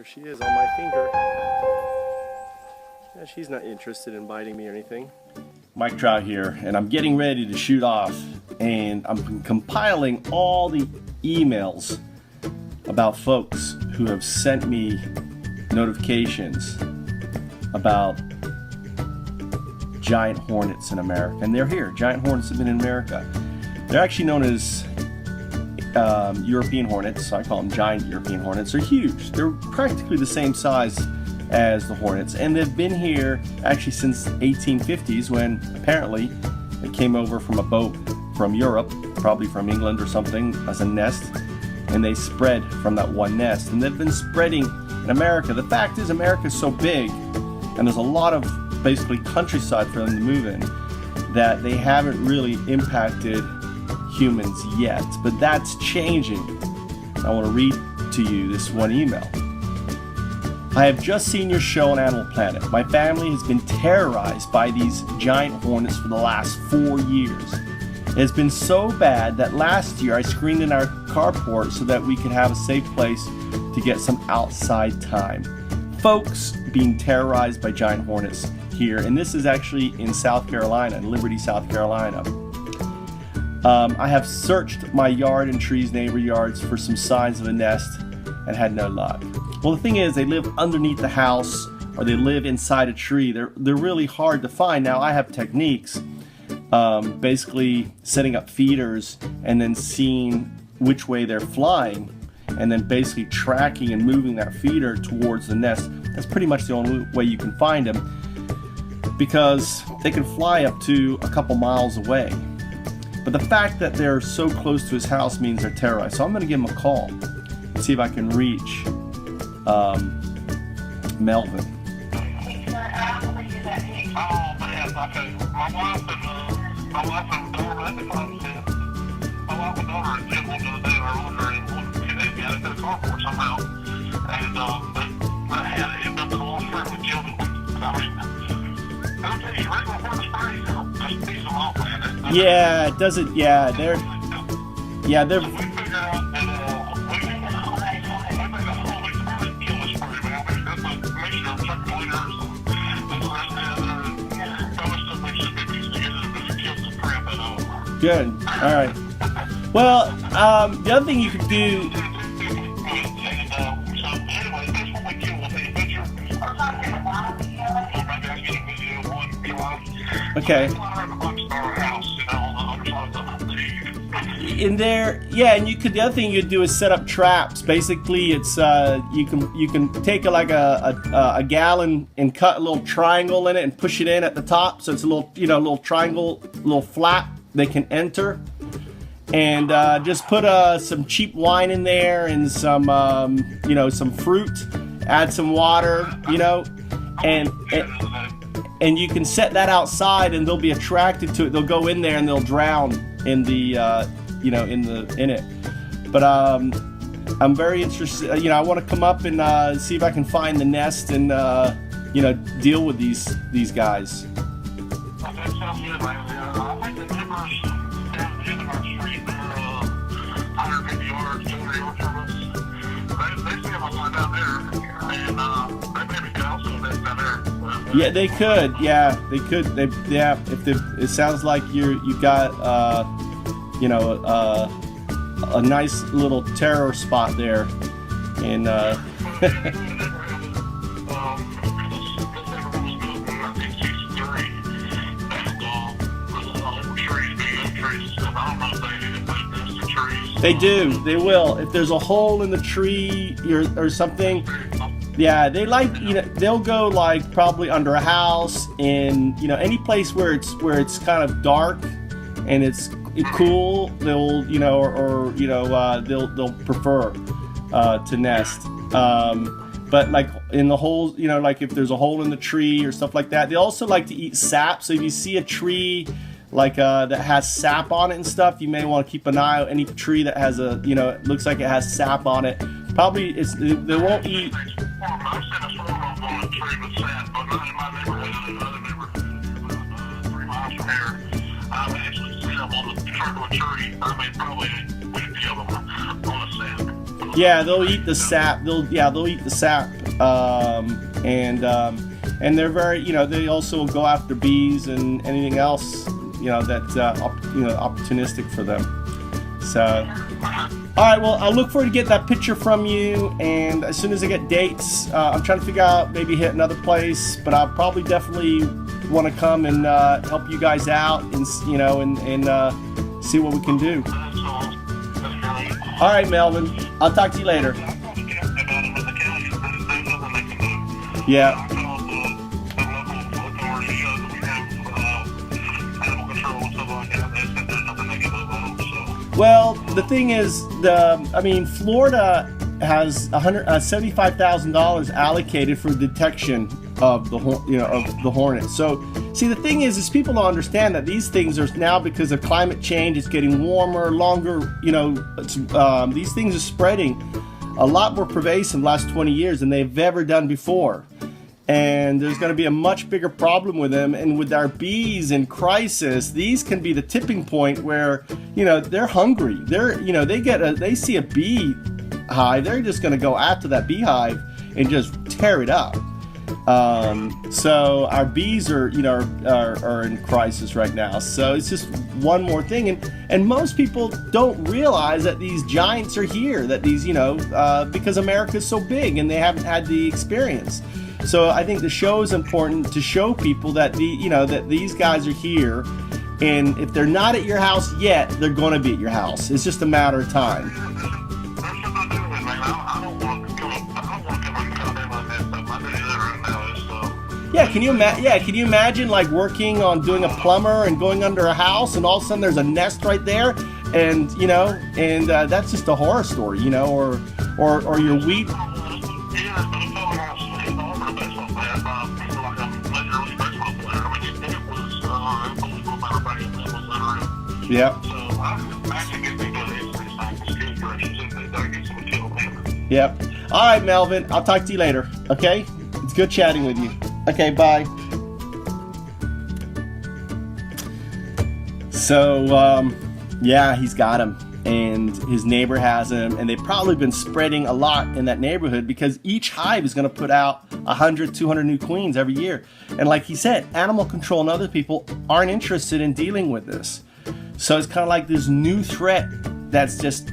she is on my finger. Yeah, she's not interested in biting me or anything. Mike Trout here, and I'm getting ready to shoot off, and I'm compiling all the emails about folks who have sent me notifications about giant hornets in America. And they're here. Giant hornets have been in America. They're actually known as European hornets. So I call them giant European hornets. They're huge. They're practically the same size as the hornets, and they've been here actually since 1850s, when apparently they came over from a boat from Europe, probably from England or something, as a nest, and they spread from that one nest, and they've been spreading in America. The fact is, America is so big, and there's a lot of basically countryside for them to move in, that they haven't really impacted humans yet, but that's changing. I want to read to you this one email. I have just seen your show on Animal Planet. My family has been terrorized by these giant hornets for the last 4 years. It has been so bad that last year I screened in our carport so that we could have a safe place to get some outside time. Folks being terrorized by giant hornets here, and this is actually in South Carolina, in Liberty, South Carolina. I have searched my yard and trees, neighbor yards, for some signs of a nest and had no luck. Well, the thing is, they live underneath the house or they live inside a tree. They're really hard to find. Now, I have techniques, basically setting up feeders and then seeing which way they're flying, and then basically tracking and moving that feeder towards the nest. That's pretty much the only way you can find them, because they can fly up to a couple miles away. But the fact that they're so close to his house means they're terrorized. So I'm going to give him a call and see if I can reach Melvin. Oh man, okay. My wife and daughter at the time said, my wife and daughter and Jim wanted to do our order and they got it to the carport somehow. And I had it ended up in a little friend with Jim. I'll tell you, regular horse spray just beats them off, man. Yeah, it doesn't, yeah, they're. We figure out that we make a whole week of kill the spray, man. That's a mixture of truck cleaners and the rest of the other stuff we should be mixed together to kill the crap out of them. Good. All right. Well, the other thing you could do. Okay. In there, yeah, and you could. The other thing you'd do is set up traps. Basically, it's you can take a gallon and cut a little triangle in it and push it in at the top, so it's a little little triangle, little flap they can enter, and just put some cheap wine in there and some some fruit. Add some water, and you can set that outside, and they'll be attracted to it. They'll go in there and they'll drown in the in it. But I'm very interested. I want to come up and see if I can find the nest and deal with these guys. That sounds good, man. I think the neighbors down the end of our street, they're 150 yards, 200 yards from us. They see them down there, and they maybe could also nest down there. Yeah, they could. Yeah, they could. It sounds like you got a nice little terror spot there, and they do. They will. If there's a hole in the tree or something. Yeah, they like, they'll go like probably under a house, in any place where it's kind of dark and it's cool. They'll they'll prefer to nest. But like in the holes, like if there's a hole in the tree or stuff like that, they also like to eat sap. So if you see a tree like that has sap on it and stuff, you may want to keep an eye on any tree that has it looks like it has sap on it. Probably they won't eat. I've seen a swarm of them on a tree with sap, but not in my neighborhood, in another neighborhood 3 miles from here. I've actually seen them on the trunk of a tree. I mean, probably 50 of them on a sap. Yeah, they'll eat the sap. They'll eat the sap, and they're very, they also go after bees and anything else, that's opportunistic for them. So, all right, well, I'll look forward to get that picture from you, and as soon as I get dates, I'm trying to figure out maybe hit another place, but I'll probably definitely want to come and help you guys out, and see what we can do. All right, Melvin, I'll talk to you later. Yeah. Well, the thing is, Florida has $75,000 allocated for detection of the hornet. So, see, the thing is people don't understand that these things are now, because of climate change, it's getting warmer, longer. These things are spreading a lot more pervasive in the last 20 years than they've ever done before. And there's going to be a much bigger problem with them. And with our bees in crisis, these can be the tipping point where, they're hungry. They see a bee hive, they're just going to go after that beehive and just tear it up. So our bees are in crisis right now. So it's just one more thing. And most people don't realize that these giants are here, that these, because America's so big and they haven't had the experience. So I think the show is important to show people that that these guys are here, and if they're not at your house yet, they're going to be at your house. It's just a matter of time. Yeah, can you imagine like working on doing a plumber and going under a house, and all of a sudden there's a nest right there, and that's just a horror story, or your wheat. Yeah. Yep. All right, Melvin. I'll talk to you later. Okay? It's good chatting with you. Okay, bye. So, he's got him, and his neighbor has him, and they've probably been spreading a lot in that neighborhood because each hive is going to put out 100, 200 new queens every year. And like he said, animal control and other people aren't interested in dealing with this. So it's kind of like this new threat that's just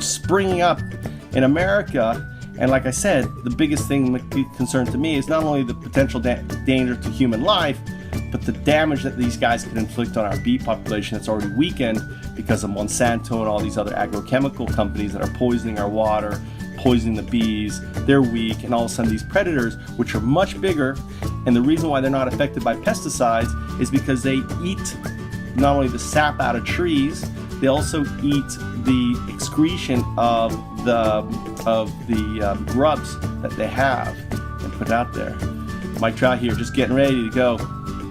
springing up in America. And like I said, the biggest thing that be concern to me is not only the potential danger to human life, but the damage that these guys can inflict on our bee population that's already weakened because of Monsanto and all these other agrochemical companies that are poisoning our water, poisoning the bees. They're weak, and all of a sudden these predators, which are much bigger, and the reason why they're not affected by pesticides is because they eat not only the sap out of trees, they also eat the excretion of the grubs that they have and put out there. Mike Trout here, just getting ready to go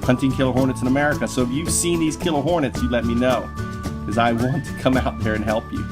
hunting killer hornets in America. So if you've seen these killer hornets, you let me know, because I want to come out there and help you.